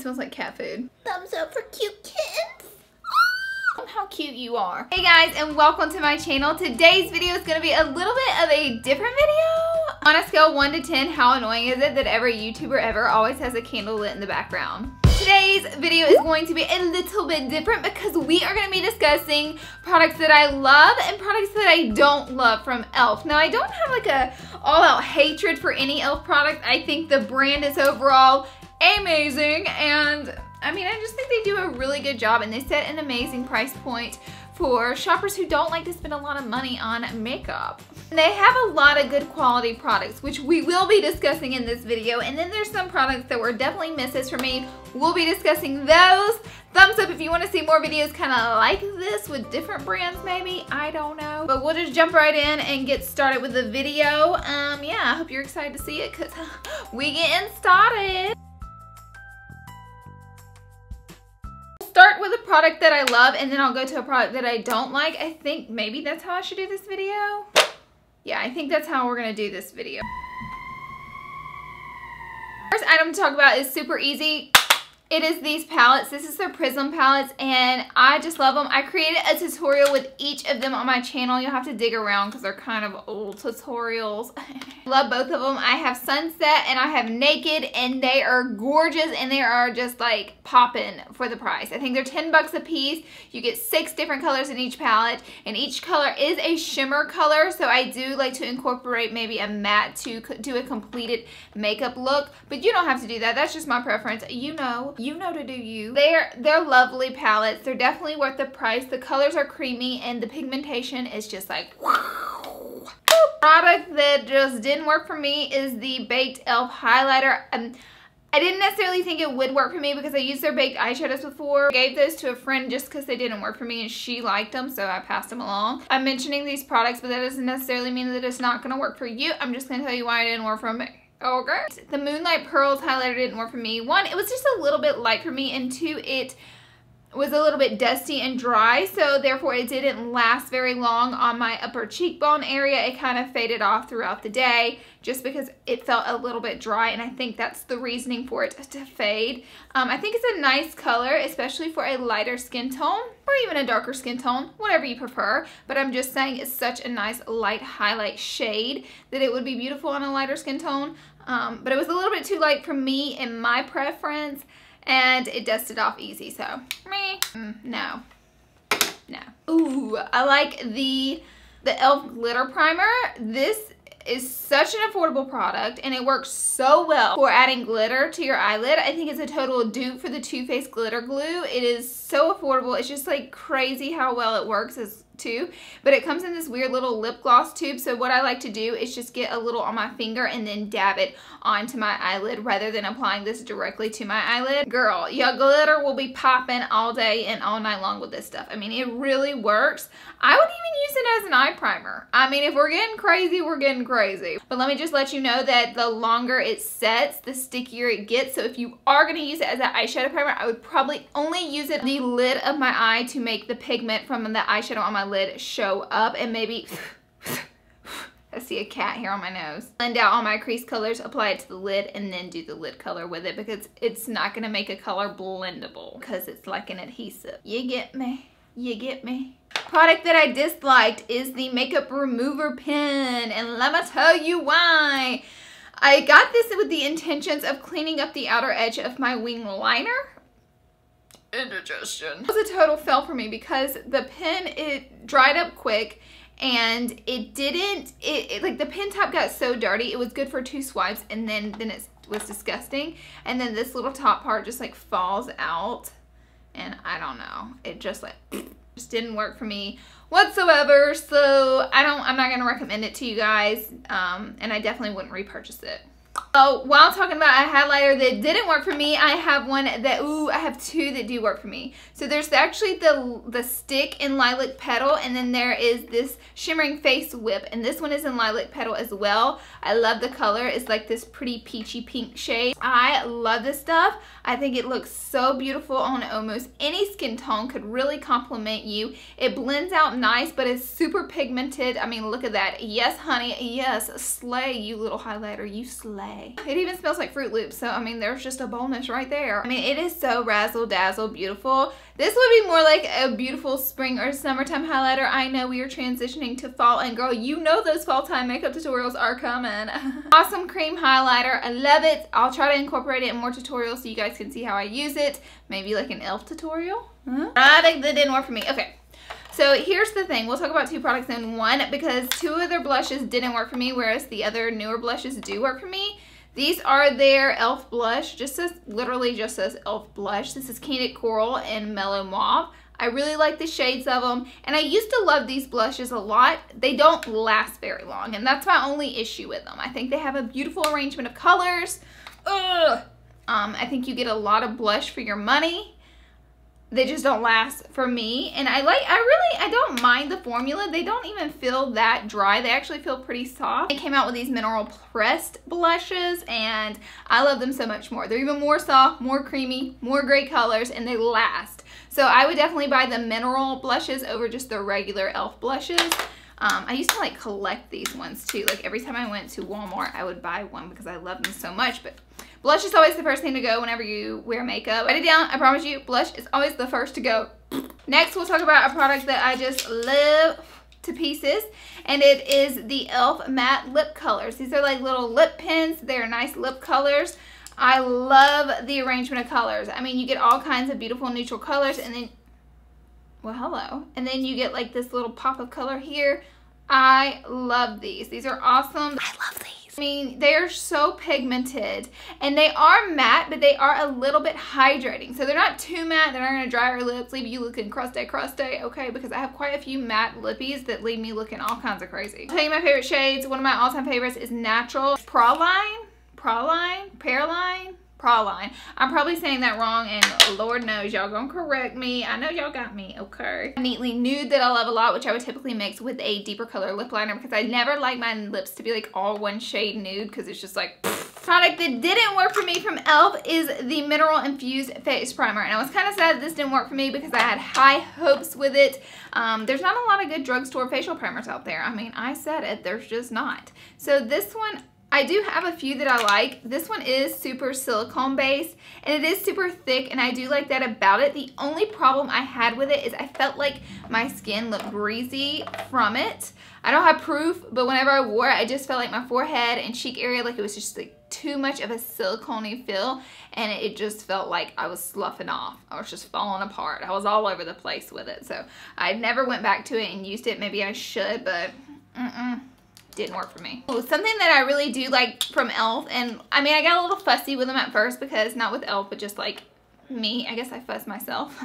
smells like cat food. Thumbs up for cute kittens. How cute you are. Hey guys, and welcome to my channel. Today's video is going to be a little bit of a different video. On a scale of 1 to 10, how annoying is it that every YouTuber ever always has a candle lit in the background? Today's video is going to be a little bit different because we are going to be discussing products that I love and products that I don't love from e.l.f. Now, I don't have like a all-out hatred for any e.l.f. product. I think the brand is overall amazing, and I mean, I just think they do a really good job, and they set an amazing price point for shoppers who don't like to spend a lot of money on makeup. And they have a lot of good quality products, which we will be discussing in this video. And then there's some products that were definitely misses for me. We'll be discussing those. Thumbs up if you want to see more videos kind of like this with different brands maybe. I don't know. But we'll just jump right in and get started with the video. Yeah, I hope you're excited to see it because we getting started. Start with a product that I love, and then I'll go to a product that I don't like. I think maybe that's how I should do this video. Yeah, I think that's how we're gonna do this video. First item to talk about is super easy. It is these palettes. This is their Prism palettes, and I just love them. I created a tutorial with each of them on my channel. You'll have to dig around because they're kind of old tutorials. Love both of them. I have Sunset and I have Naked, and they are gorgeous, and they are just like popping for the price. I think they're 10 bucks a piece. You get 6 different colors in each palette, and each color is a shimmer color, so I do like to incorporate maybe a matte to do a completed makeup look, but you don't have to do that. That's just my preference. You know to do you. They're lovely palettes. They're definitely worth the price. The colors are creamy, and the pigmentation is just like wow. Product that just didn't work for me is the Baked e.l.f. highlighter. I didn't necessarily think it would work for me because I used their baked eyeshadows before. I gave those to a friend just because they didn't work for me and she liked them, so I passed them along. I'm mentioning these products, but that doesn't necessarily mean that it's not going to work for you. I'm just going to tell you why it didn't work for me. Okay. The Moonlight Pearls highlighter didn't work for me. 1, it was just a little bit light for me, and 2, it was a little bit dusty and dry, so therefore it didn't last very long on my upper cheekbone area. It kind of faded off throughout the day just because it felt a little bit dry, and I think that's the reasoning for it to fade. I think it's a nice color, especially for a lighter skin tone or even a darker skin tone, whatever you prefer, but I'm just saying it's such a nice light highlight shade that it would be beautiful on a lighter skin tone, but it was a little bit too light for me in my preference, and it dusted off easy, so meh. No. Ooh, I like the e.l.f. glitter primer. This is such an affordable product, and it works so well for adding glitter to your eyelid. I think it's a total dupe for the Too Faced glitter glue. It is so affordable. It's just like crazy how well it works too, but it comes in this weird little lip gloss tube, so what I like to do is just get a little on my finger and then dab it onto my eyelid rather than applying this directly to my eyelid. Girl, your glitter will be popping all day and all night long with this stuff. I mean, it really works. I would even use it as an eye primer. I mean, if we're getting crazy, we're getting crazy. But let me just let you know that the longer it sets, the stickier it gets, so if you are going to use it as an eyeshadow primer, I would probably only use it on the lid of my eye to make the pigment from the eyeshadow on my lid show up, and maybe I see a cat here on my nose. Blend out all my crease colors, apply it to the lid, and then do the lid color with it because it's not going to make a color blendable because it's like an adhesive. You get me? You get me? Product that I disliked is the makeup remover pen, and let me tell you why. I got this with the intentions of cleaning up the outer edge of my wing liner. Indigestion. It was a total fail for me because the pen, it dried up quick, and it didn't, like the pen top got so dirty. It was good for 2 swipes, and then it was disgusting, and then this little top part just like falls out, and I don't know, it just like just didn't work for me whatsoever, so I'm not gonna recommend it to you guys, and I definitely wouldn't repurchase it. Oh, while talking about a highlighter that didn't work for me, I have one that, I have 2 that do work for me. So there's actually the stick in Lilac Petal, and then there is this Shimmering Facial Whip, and this one is in Lilac Petal as well. I love the color. It's like this pretty peachy pink shade. I love this stuff. I think it looks so beautiful on almost any skin tone, could really complement you. It blends out nice, but it's super pigmented. I mean, look at that. Yes, honey. Yes, slay, you little highlighter. You slay. day. It even smells like Fruit Loops, so I mean there's just a bonus right there. I mean it is so razzle dazzle beautiful. This would be more like a beautiful spring or summertime highlighter. I know we are transitioning to fall, and girl, you know those fall time makeup tutorials are coming. Awesome cream highlighter. I love it. I'll try to incorporate it in more tutorials so you guys can see how I use it. Maybe like an e.l.f. tutorial. Product that didn't work for me. Okay. So here's the thing, we'll talk about two products in one because two of their blushes didn't work for me, whereas the other newer blushes do work for me. These are their e.l.f. blush, literally just says e.l.f. blush. This is Candid Coral and Mellow Mauve. I really like the shades of them, and I used to love these blushes a lot. They don't last very long, and that's my only issue with them. I think they have a beautiful arrangement of colors. I think you get a lot of blush for your money. They just don't last for me, and I don't mind the formula. They don't even feel that dry. They actually feel pretty soft. They came out with these mineral pressed blushes, and I love them so much more. They're even more soft, more creamy, more great colors, and they last. So I would definitely buy the mineral blushes over just the regular e.l.f. blushes. I used to like collect these ones too. Like every time I went to Walmart, I would buy one because I love them so much. But blush is always the first thing to go whenever you wear makeup. Write it down, I promise you, blush is always the first to go. Next, we'll talk about a product that I just love to pieces, and it is the e.l.f. matte lip colors. These are like little lip pens. They're nice lip colors. I love the arrangement of colors. I mean, you get all kinds of beautiful neutral colors, and then, well, hello. And then you get like this little pop of color here. I love these. These are awesome. I love these. I mean, they are so pigmented, and they are matte, but they are a little bit hydrating. So they're not too matte. They're not going to dry your lips, leave you looking crusty, okay? Because I have quite a few matte lippies that leave me looking all kinds of crazy. I'll tell you my favorite shades. One of my all-time favorites is Natural Praline. I'm probably saying that wrong, and Lord knows y'all gonna correct me. I know y'all got me, okay. Neatly Nude that I love a lot, which I would typically mix with a deeper color lip liner because I never like my lips to be like all one shade nude because it's just like Product that didn't work for me from e.l.f. is the Mineral Infused Face Primer, and I was kind of sad this didn't work for me because I had high hopes with it. There's not a lot of good drugstore facial primers out there. I mean, I said it, there's just not. So this one, I do have a few that I like. This one is super silicone based, and it is super thick, and I do like that about it. The only problem I had with it is I felt like my skin looked greasy from it. I don't have proof, but whenever I wore it, I just felt like my forehead and cheek area, like it was just like too much of a silicone-y feel, and it just felt like I was sloughing off. I was just falling apart. I was all over the place with it, so I never went back to it and used it. Maybe I should, but didn't work for me. Oh, something that I really do like from e.l.f., and I mean I got a little fussy with them at first because not with e.l.f. but just like me, I guess I fuss myself,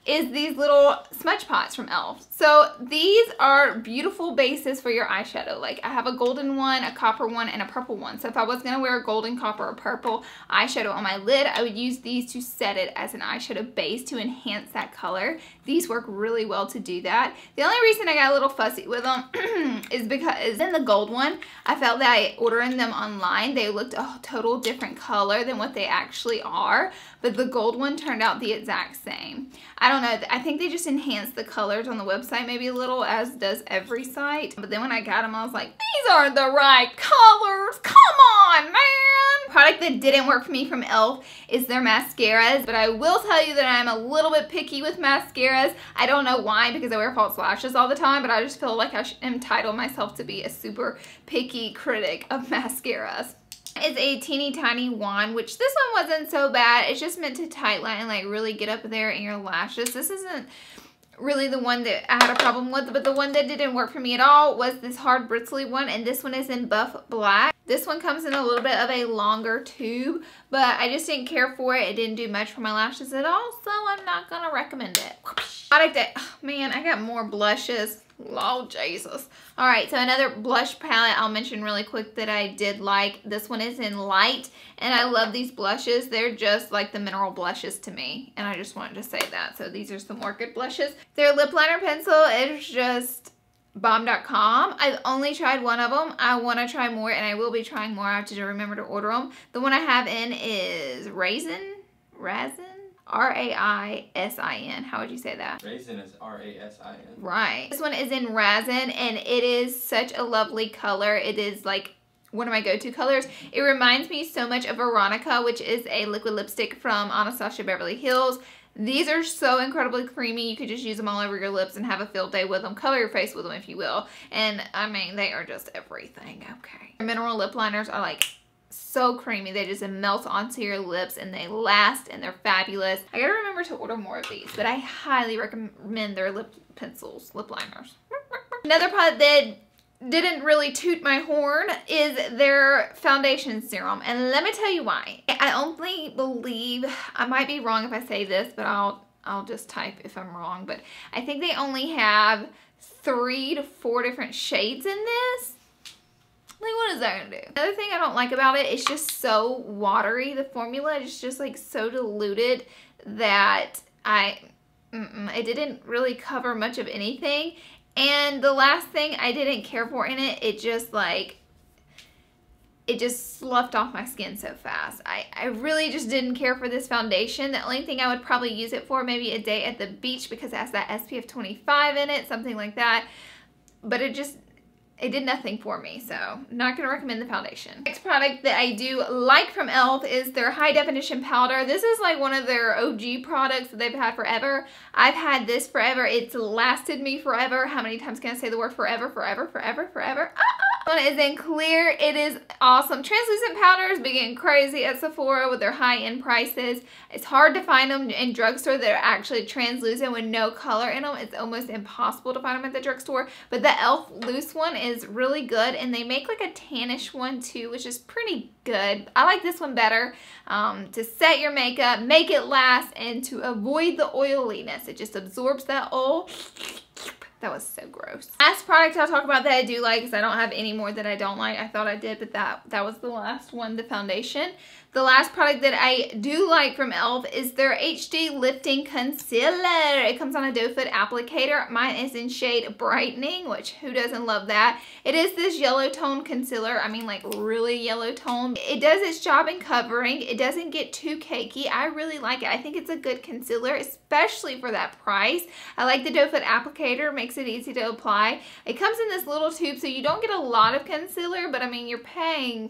is these little smudge pots from e.l.f. So these are beautiful bases for your eyeshadow. Like I have a golden one, a copper one, and a purple one. So if I was gonna wear a golden, copper, or purple eyeshadow on my lid, I would use these to set it as an eyeshadow base to enhance that color. These work really well to do that. The only reason I got a little fussy with them is because in the gold one, I felt that ordering them online, they looked a total different color than what they actually are. But the gold one turned out the exact same. I don't know, I think they just enhanced the colors on the website maybe a little, as does every site. But then when I got them, I was like, these aren't the right colors. Come on, man. Product that didn't work for me from e.l.f. is their mascaras, but I will tell you that I'm a little bit picky with mascaras. I don't know why, because I wear false lashes all the time, but I just feel like I should entitle myself to be a super picky critic of mascaras. It's a teeny tiny wand, which this one wasn't so bad. It's just meant to tightline and like really get up there in your lashes. This isn't really the one that I had a problem with, but the one that didn't work for me at all was this hard bristly one, and this one is in Buff Black. This one comes in a little bit of a longer tube, but I just didn't care for it. It didn't do much for my lashes at all, so I'm not gonna recommend it. Product that, oh man, I got more blushes. Lord Jesus. Alright, so another blush palette I'll mention really quick that I did like. This one is in Light, and I love these blushes. They're just like the mineral blushes to me, and I just wanted to say that. So these are some Orchid blushes. Their lip liner pencil is just bomb.com. I've only tried one of them. I want to try more, and I will be trying more. I have to remember to order them. The one I have in is Raisin? R-A-I-S-I-N. How would you say that? Raisin is R-A-S-I-N. Right. This one is in Raisin, and it is such a lovely color. It is like one of my go-to colors. It reminds me so much of Veronica, which is a liquid lipstick from Anastasia Beverly Hills. These are so incredibly creamy. You could just use them all over your lips and have a field day with them. Color your face with them if you will. And I mean, they are just everything. Okay. Mineral lip liners are like so creamy. They just melt onto your lips and they last and they're fabulous. I gotta remember to order more of these, but I highly recommend their lip pencils, lip liners. Another product that didn't really toot my horn is their foundation serum, and let me tell you why. I only believe, I might be wrong if I say this, but I'll just type if I'm wrong, but I think they only have 3 to 4 different shades in this. Like, what is that gonna do? Another thing I don't like about it, it's just so watery. The formula is just like so diluted that it didn't really cover much of anything. And the last thing I didn't care for in it, it just sloughed off my skin so fast. I really just didn't care for this foundation. The only thing I would probably use it for, maybe a day at the beach because it has that SPF 25 in it, something like that. But it did nothing for me, so not gonna recommend the foundation. Next product that I do like from e.l.f. is their high definition powder. This is like one of their OG products that they've had forever. I've had this forever. It's lasted me forever. How many times can I say the word forever, forever, forever, forever? One is in clear. It is awesome. Translucent powders be getting crazy at Sephora with their high-end prices. It's hard to find them in drugstore that are actually translucent with no color in them. It's almost impossible to find them at the drugstore. But the e.l.f. loose one is really good, and they make like a tannish one too, which is pretty good. I like this one better to set your makeup, make it last, and to avoid the oiliness. It just absorbs that oil. That was so gross. Last product I'll talk about that I do like, because I don't have any more that I don't like. I thought I did, but that was the last one, the foundation. The last product that I do like from e.l.f. is their HD Lifting Concealer. It comes on a doe foot applicator. Mine is in shade Brightening, which who doesn't love that? It is this yellow tone concealer. I mean, like really yellow tone. It does its job in covering. It doesn't get too cakey. I really like it. I think it's a good concealer, especially for that price. I like the doe foot applicator. Makes it easy to apply. It comes in this little tube, so you don't get a lot of concealer, but I mean, you're paying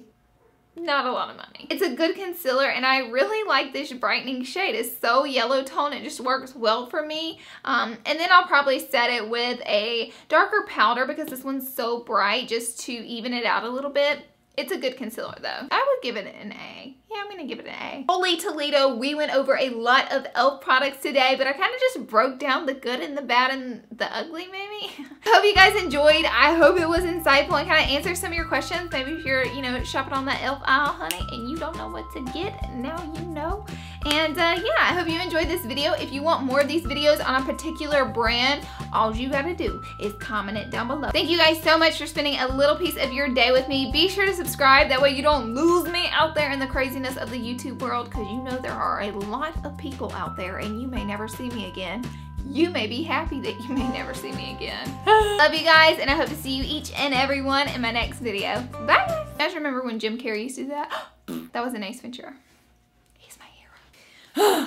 not a lot of money. It's a good concealer, and I really like this brightening shade. It's so yellow tone. It just works well for me. And then I'll probably set it with a darker powder because this one's so bright, just to even it out a little bit. It's a good concealer though. I would give it an A. Yeah, I'm gonna give it an A. Holy Toledo, we went over a lot of e.l.f. products today, but I kind of just broke down the good and the bad and the ugly maybe. Hope you guys enjoyed. I hope it was insightful and kind of answered some of your questions. Maybe if you're, you know, shopping on that e.l.f. aisle, honey, and you don't know what to get, now you know. And yeah, I hope you enjoyed this video. If you want more of these videos on a particular brand, all you gotta do is comment it down below. Thank you guys so much for spending a little piece of your day with me. Be sure to subscribe, that way you don't lose me out there in the craziness of the YouTube world, because you know there are a lot of people out there and you may never see me again. You may be happy that you may never see me again. Love you guys, and I hope to see you each and every one in my next video. Bye! You guys remember when Jim Carrey used to do that? That was an Ace Ventura. He's my hero.